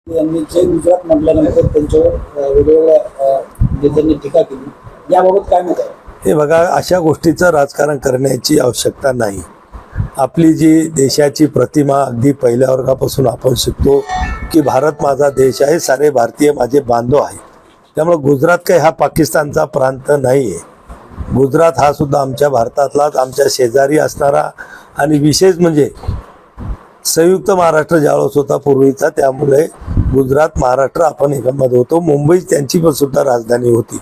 यांनी जय गुजरात म्हटल्यानंतर त्यांच्यावर वेगवेगळ्या नेत्यांनी टीका केली, याबाबत काय मत आहे? हे बघा, अशा गोष्टीचं राजकारण करण्याची आवश्यकता नाही. आपली जी देशाची प्रतिमा अगदी पहिल्या वर्गापासून आपण शिकतो की भारत माझा देश आहे, सारे भारतीय माझे बांधव आहे. त्यामुळे गुजरात काही हा पाकिस्तानचा प्रांत नाही आहे. गुजरात हा सुद्धा आमच्या भारतातलाच, आमच्या शेजारी असणारा आणि विशेष म्हणजे संयुक्त महाराष्ट्र ज्यावेळेस होता पूर्वीचा, त्यामुळे गुजरात महाराष्ट्र आपण एकमध्ये होतो. मुंबई त्यांची पण सुद्धा राजधानी होती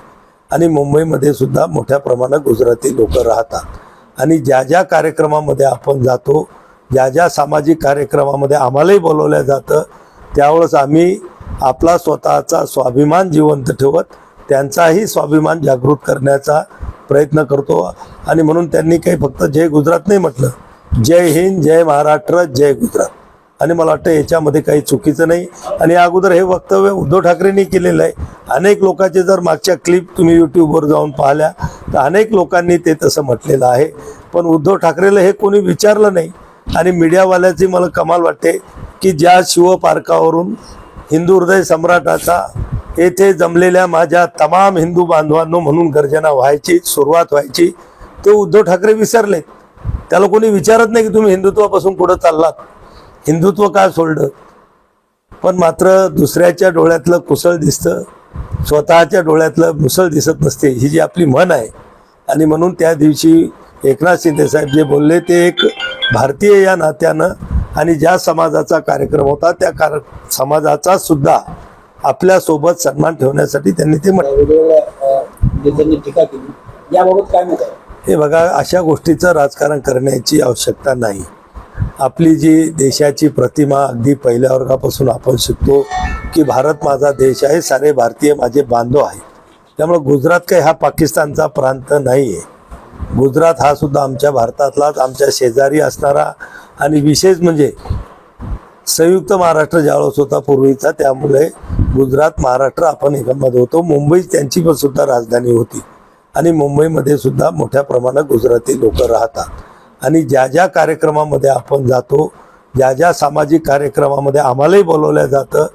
आणि मुंबईमध्ये सुद्धा मोठ्या प्रमाणात गुजराती लोक राहतात आणि ज्या ज्या कार्यक्रमामध्ये आपण जातो, ज्या ज्या सामाजिक कार्यक्रमामध्ये आम्हालाही बोलवलं जातं, त्यावेळेस आम्ही आपला स्वतःचा स्वाभिमान जिवंत ठेवत त्यांचाही स्वाभिमान जागृत करण्याचा प्रयत्न करतो. आणि म्हणून त्यांनी काही फक्त जय गुजरात नाही म्हटलं, जय हिंद, जय महाराष्ट्र, जय गुजरात. आणि मला वाटतं याच्यामध्ये काही चुकीचं नाही. आणि अगोदर हे वक्तव्य उद्धव ठाकरेंनी केलेलं आहे. अनेक लोकांचे जर मागच्या क्लिप तुम्ही यूट्यूबवर जाऊन पाहिल्या तर अनेक लोकांनी ते तसं म्हटलेलं आहे. पण उद्धव ठाकरेला हे कोणी विचारलं नाही. आणि मीडियावाल्याची मला कमाल वाटते की ज्या शिवपार्कावरून हिंदू हृदय सम्राटाचा येथे जमलेल्या माझ्या तमाम हिंदू बांधवांनो म्हणून गर्जना व्हायची, सुरुवात व्हायची, ते उद्धव ठाकरे विसरले. त्याला कोणी विचारत नाही की तुम्ही हिंदुत्वापासून कुठं चाललात, हिंदुत्व का सोडलं. पण मात्र दुसऱ्याच्या डोळ्यातलं कुसळ दिसतं, स्वतःच्या डोळ्यातलं मुसळ दिसत नसते, ही जी आपली म्हण आहे. आणि म्हणून त्या दिवशी एकनाथ शिंदे साहेब जे बोलले ते एक भारतीय या नात्यानं आणि ज्या समाजाचा कार्यक्रम होता त्या समाजाचा सुद्धा आपल्यासोबत सन्मान ठेवण्यासाठी त्यांनी ते वेगवेगळ्या नेत्यांनी टीका केली, याबाबत काय मत आहे? हे बघा, अशा गोष्टीचं राजकारण करण्याची आवश्यकता नाही. आपली जी देशाची प्रतिमा अगदी पहिल्या वर्गापासून आपण शिकतो की भारत माझा देश आहे, सारे भारतीय माझे बांधव आहे. त्यामुळे गुजरात काही हा पाकिस्तानचा प्रांत नाही आहे. गुजरात हा सुद्धा आमच्या भारतातलाच, आमच्या शेजारी असणारा आणि विशेष म्हणजे संयुक्त महाराष्ट्र ज्यावेळेस होता पूर्वीचा, त्यामुळे गुजरात महाराष्ट्र आपण एकमध्ये होतो. मुंबई त्यांची पण सुद्धा राजधानी होती आणि मुंबईमध्ये सुद्धा मोठ्या प्रमाणात गुजराती लोक राहतात. आणि ज्या ज्या कार्यक्रमामध्ये आपण जातो, ज्या ज्या सामाजिक कार्यक्रमामध्ये आम्हालाही बोलवलं जातं,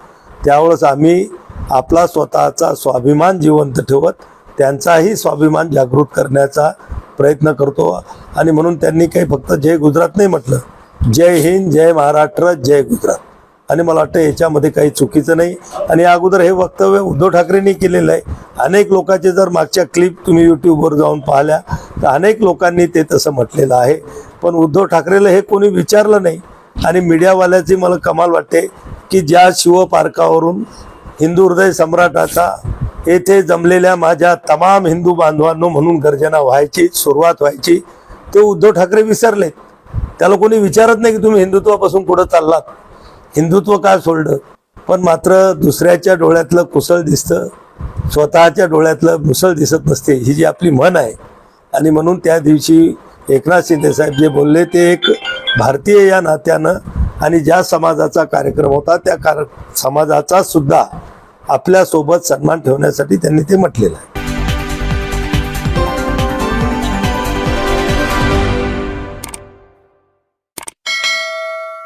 त्यावेळेस आम्ही आपला स्वतःचा स्वाभिमान जिवंत ठेवत त्यांचाही स्वाभिमान जागृत करण्याचा प्रयत्न करतो. आणि म्हणून त्यांनी काही फक्त जय गुजरात नाही म्हटलं, जय हिंद, जय महाराष्ट्र, जय गुजरात. आणि मला वाटतं याच्यामध्ये काही चुकीचं नाही. आणि अगोदर हे वक्तव्य उद्धव ठाकरेंनी केलेलं आहे. अनेक लोकांचे जर मागच्या क्लिप तुम्ही यूट्यूबवर जाऊन पाहिल्या तर अनेक लोकांनी ते तसं म्हटलेलं आहे. पण उद्धव ठाकरेला हे कोणी विचारलं नाही. आणि मीडियावाल्याची मला कमाल वाटते की ज्या शिवपार्कावरून हिंदू हृदय सम्राटाचा येथे जमलेल्या माझ्या तमाम हिंदू बांधवांनो म्हणून गर्जना व्हायची, सुरुवात व्हायची, ते उद्धव ठाकरे विसरले. त्याला कोणी विचारत नाही की तुम्ही हिंदुत्वापासून कुठं चाललात, हिंदुत्व का सोडलं. पण मात्र दुसऱ्याच्या डोळ्यातलं कुसळ दिसतं, स्वतःच्या डोळ्यातलं मुसळ दिसत नसते, ही जी आपली म्हण आहे. आणि म्हणून त्या दिवशी एकनाथ शिंदे साहेब जे बोलले ते एक भारतीय या नात्यानं आणि ज्या समाजाचा कार्यक्रम होता त्या समाजाचा सुद्धा आपल्यासोबत सन्मान ठेवण्यासाठी त्यांनी ते म्हटलेलं आहे.